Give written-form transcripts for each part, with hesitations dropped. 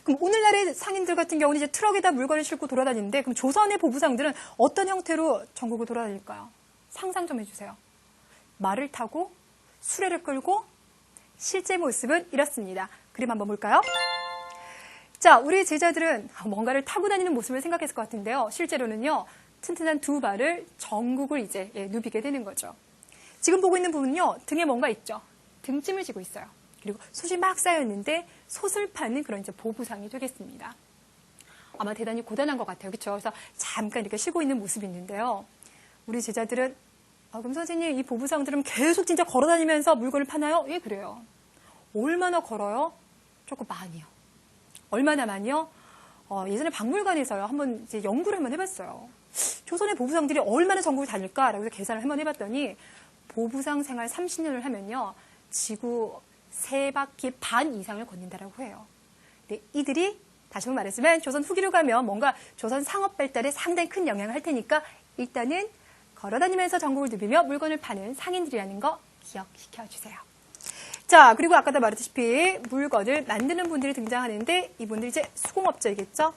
그럼 오늘날의 상인들 같은 경우는 이제 트럭에다 물건을 싣고 돌아다니는데 그럼 조선의 보부상들은 어떤 형태로 전국을 돌아다닐까요? 상상 좀 해주세요. 말을 타고 수레를 끌고 실제 모습은 이렇습니다. 그림 한번 볼까요? 자, 우리 제자들은 뭔가를 타고 다니는 모습을 생각했을 것 같은데요. 실제로는요, 튼튼한 두 발을 전국을 이제 누비게 되는 거죠. 지금 보고 있는 부분은요, 등에 뭔가 있죠. 등짐을 지고 있어요. 그리고 솥이 막 쌓여있는데 솥을 파는 그런 이제 보부상이 되겠습니다. 아마 대단히 고단한 것 같아요. 그렇죠? 그래서 잠깐 이렇게 쉬고 있는 모습이 있는데요. 우리 제자들은 그럼 선생님 이 보부상들은 계속 진짜 걸어다니면서 물건을 파나요? 예, 그래요. 얼마나 걸어요? 조금 많이요. 얼마나 많이요? 예전에 박물관에서요. 한번 이제 연구를 한번 해봤어요. 조선의 보부상들이 얼마나 전국을 다닐까라고 해서 계산을 한번 해봤더니 보부상 생활 30년을 하면요. 지구 3바퀴 반 이상을 걷는다라고 해요. 근데 이들이 다시 한번 말했지만 조선 후기로 가면 뭔가 조선 상업 발달에 상당히 큰 영향을 할 테니까 일단은 걸어다니면서 전국을 누비며 물건을 파는 상인들이라는 거 기억시켜 주세요. 자, 그리고 아까도 말했다시피 물건을 만드는 분들이 등장하는데 이분들이 이제 수공업자이겠죠.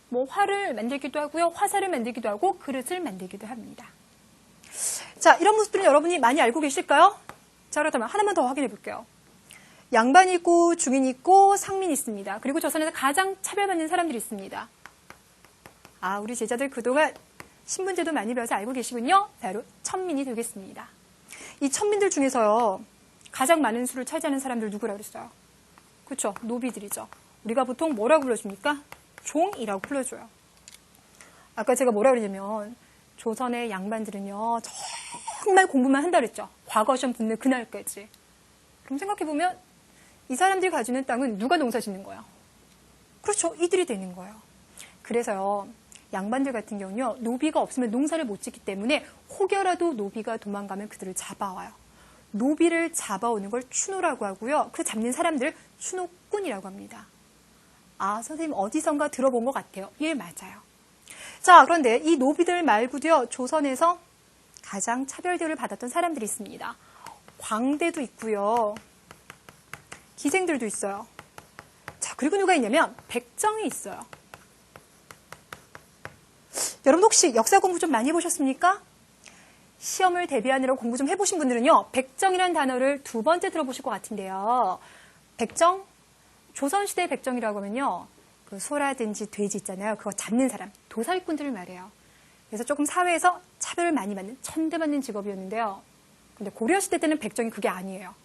뭐 활을 만들기도 하고요. 화살을 만들기도 하고 그릇을 만들기도 합니다. 자, 이런 모습들은 여러분이 많이 알고 계실까요? 자, 그렇다면 하나만 더 확인해 볼게요. 양반이 있고 중인이 있고 상민이 있습니다. 그리고 조선에서 가장 차별받는 사람들이 있습니다. 우리 제자들 그동안 신분제도 많이 배워서 알고 계시군요. 바로 천민이 되겠습니다. 이 천민들 중에서요. 가장 많은 수를 차지하는 사람들 누구라고 그랬어요? 그렇죠. 노비들이죠. 우리가 보통 뭐라고 불러줍니까? 종이라고 불러줘요. 아까 제가 뭐라고 그러냐면 조선의 양반들은요. 정말 공부만 한다 그랬죠. 과거 시험 붙는 그날까지. 그럼 생각해보면 이 사람들이 가지는 땅은 누가 농사 짓는 거예요? 그렇죠. 이들이 되는 거예요. 그래서요. 양반들 같은 경우는요. 노비가 없으면 농사를 못 짓기 때문에 혹여라도 노비가 도망가면 그들을 잡아와요. 노비를 잡아오는 걸 추노라고 하고요. 그 잡는 사람들 추노꾼이라고 합니다. 선생님 어디선가 들어본 것 같아요. 예, 맞아요. 자, 그런데 이 노비들 말고도요. 조선에서 가장 차별 대우를 받았던 사람들이 있습니다. 광대도 있고요. 기생들도 있어요. 자, 그리고 누가 있냐면 백정이 있어요. 여러분 혹시 역사 공부 좀 많이 해보셨습니까? 시험을 대비하느라 공부 좀 해보신 분들은요. 백정이라는 단어를 2번째 들어보실 것 같은데요. 백정, 조선시대의 백정이라고 하면요. 그 소라든지 돼지 있잖아요. 그거 잡는 사람, 도살꾼들을 말해요. 그래서 조금 사회에서 차별을 많이 받는, 천대받는 직업이었는데요. 근데 고려시대 때는 백정이 그게 아니에요.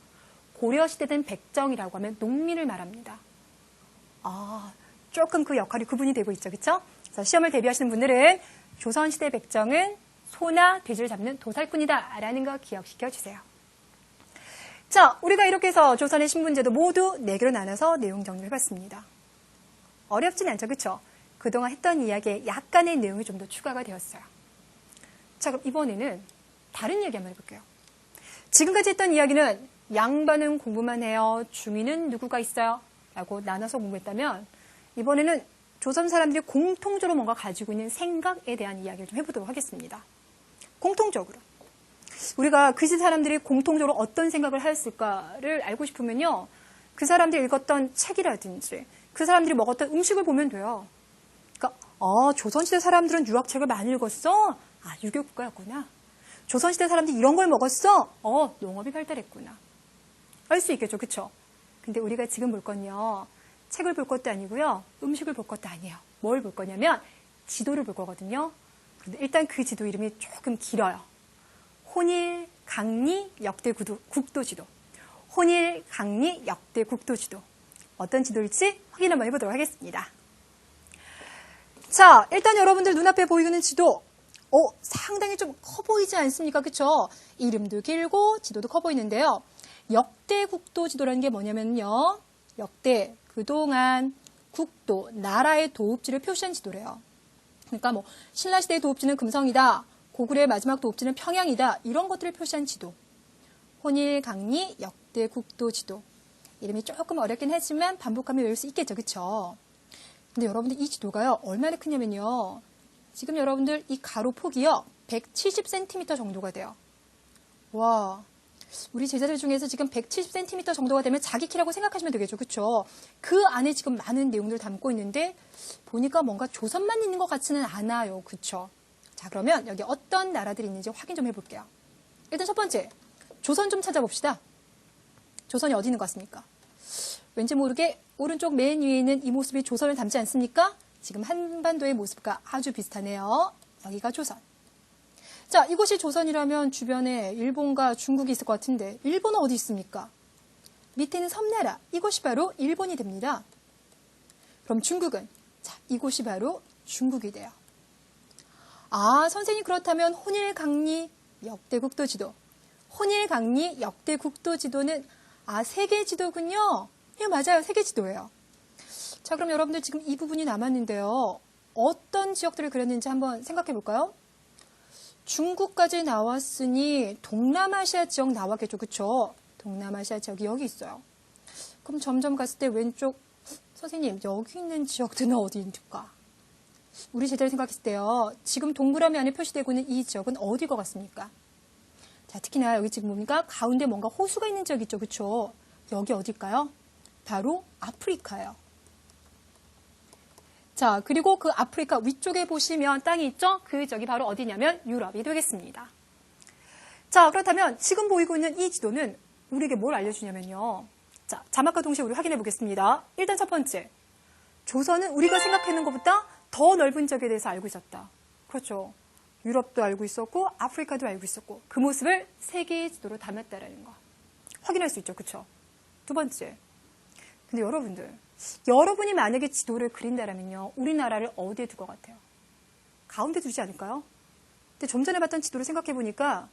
고려시대 때는 백정이라고 하면 농민을 말합니다. 조금 그 역할이 구분이 되고 있죠. 그렇죠? 그래서 시험을 대비하시는 분들은 조선시대 백정은 소나 돼지를 잡는 도살꾼이다 라는 거 기억시켜 주세요. 자, 우리가 이렇게 해서 조선의 신분제도 모두 4개로 나눠서 내용 정리를 해봤습니다. 어렵진 않죠. 그렇죠? 그동안 했던 이야기에 약간의 내용이 좀 더 추가가 되었어요. 자, 그럼 이번에는 다른 이야기 한번 해볼게요. 지금까지 했던 이야기는 양반은 공부만 해요. 중인은 누구가 있어요? 라고 나눠서 공부했다면 이번에는 조선 사람들이 공통적으로 뭔가 가지고 있는 생각에 대한 이야기를 좀 해보도록 하겠습니다. 공통적으로. 우리가 그 시 사람들이 공통적으로 어떤 생각을 하였을까를 알고 싶으면요. 그 사람들이 읽었던 책이라든지 그 사람들이 먹었던 음식을 보면 돼요. 그러니까 조선시대 사람들은 유학책을 많이 읽었어? 유교국가였구나. 조선시대 사람들이 이런 걸 먹었어? 농업이 발달했구나. 알 수 있겠죠. 그렇죠? 근데 우리가 지금 볼 건요. 책을 볼 것도 아니고요. 음식을 볼 것도 아니에요. 뭘 볼 거냐면 지도를 볼 거거든요. 그런데 일단 그 지도 이름이 조금 길어요. 혼일, 강리, 역대 국도지도. 혼일, 강리, 역대 국도지도. 어떤 지도일지 확인 한번 해보도록 하겠습니다. 자, 일단 여러분들 눈앞에 보이는 지도. 상당히 좀 커 보이지 않습니까? 그쵸? 이름도 길고 지도도 커 보이는데요. 역대 국도지도라는 게 뭐냐면요. 역대, 그동안 국도, 나라의 도읍지를 표시한 지도래요. 그러니까 뭐 신라시대의 도읍지는 금성이다. 고구려의 마지막 도읍지는 평양이다. 이런 것들을 표시한 지도. 혼일, 강리, 역대 국도지도. 이름이 조금 어렵긴 하지만 반복하면 외울 수 있겠죠. 그쵸? 근데 여러분들 이 지도가요. 얼마나 크냐면요. 지금 여러분들 이 가로 폭이요. 170cm 정도가 돼요. 와, 우리 제자들 중에서 지금 170cm 정도가 되면 자기 키라고 생각하시면 되겠죠. 그렇죠? 그 안에 지금 많은 내용들을 담고 있는데 보니까 뭔가 조선만 있는 것 같지는 않아요. 그렇죠? 자, 그러면 여기 어떤 나라들이 있는지 확인 좀 해볼게요. 일단 첫 번째, 조선 좀 찾아봅시다. 조선이 어디 있는 것 같습니까? 왠지 모르게 오른쪽 맨 위에 있는 이 모습이 조선을 닮지 않습니까? 지금 한반도의 모습과 아주 비슷하네요. 여기가 조선. 자, 이곳이 조선이라면 주변에 일본과 중국이 있을 것 같은데 일본은 어디 있습니까? 밑에 있는 섬나라, 이곳이 바로 일본이 됩니다. 그럼 중국은? 자, 이곳이 바로 중국이 돼요. 아, 선생님 그렇다면 혼일강리 역대국도 지도. 혼일강리 역대국도 지도는 세계 지도군요. 예, 맞아요. 세계 지도예요. 자, 그럼 여러분들 지금 이 부분이 남았는데요. 어떤 지역들을 그렸는지 한번 생각해 볼까요? 중국까지 나왔으니 동남아시아 지역 나왔겠죠. 그쵸? 동남아시아 지역이 여기 있어요. 그럼 점점 갔을 때 왼쪽, 선생님, 여기 있는 지역들은 어디입니까? 우리 제자를 생각했을 때요. 지금 동그라미 안에 표시되고 있는 이 지역은 어디일 것 같습니까? 자, 특히나 여기 지금 뭡니까? 가운데 뭔가 호수가 있는 지역 있죠. 그쵸? 여기 어딜까요? 바로 아프리카예요. 자, 그리고 그 아프리카 위쪽에 보시면 땅이 있죠? 그 지역이 바로 어디냐면 유럽이 되겠습니다. 자, 그렇다면 지금 보이고 있는 이 지도는 우리에게 뭘 알려주냐면요. 자, 자막과 동시에 우리 확인해 보겠습니다. 일단 첫 번째, 조선은 우리가 생각하는 것보다 더 넓은 지역에 대해서 알고 있었다. 그렇죠. 유럽도 알고 있었고 아프리카도 알고 있었고 그 모습을 세계의 지도로 담았다라는 거. 확인할 수 있죠. 그렇죠. 두 번째, 근데 여러분이 만약에 지도를 그린다면요. 우리나라를 어디에 둘 것 같아요? 가운데 두지 않을까요? 근데 좀 전에 봤던 지도를 생각해 보니까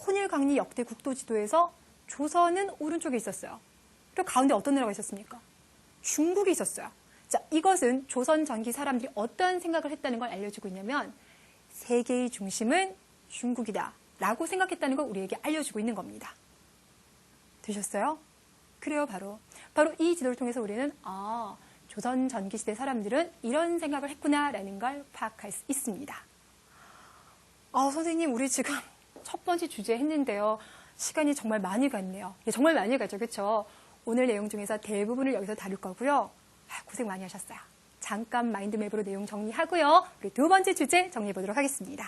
혼일강리 역대 국도 지도에서 조선은 오른쪽에 있었어요. 그리고 가운데 어떤 나라가 있었습니까? 중국이 있었어요. 자, 이것은 조선 전기 사람들이 어떤 생각을 했다는 걸 알려주고 있냐면 세계의 중심은 중국이다 라고 생각했다는 걸 우리에게 알려주고 있는 겁니다. 되셨어요? 그래요. 바로 이 지도를 통해서 우리는 조선 전기시대 사람들은 이런 생각을 했구나라는 걸 파악할 수 있습니다. 선생님 우리 지금 첫 번째 주제 했는데요. 시간이 정말 많이 갔네요. 정말 많이 가죠. 그렇죠? 오늘 내용 중에서 대부분을 여기서 다룰 거고요. 고생 많이 하셨어요. 잠깐 마인드맵으로 내용 정리하고요. 우리 두 번째 주제 정리해 보도록 하겠습니다.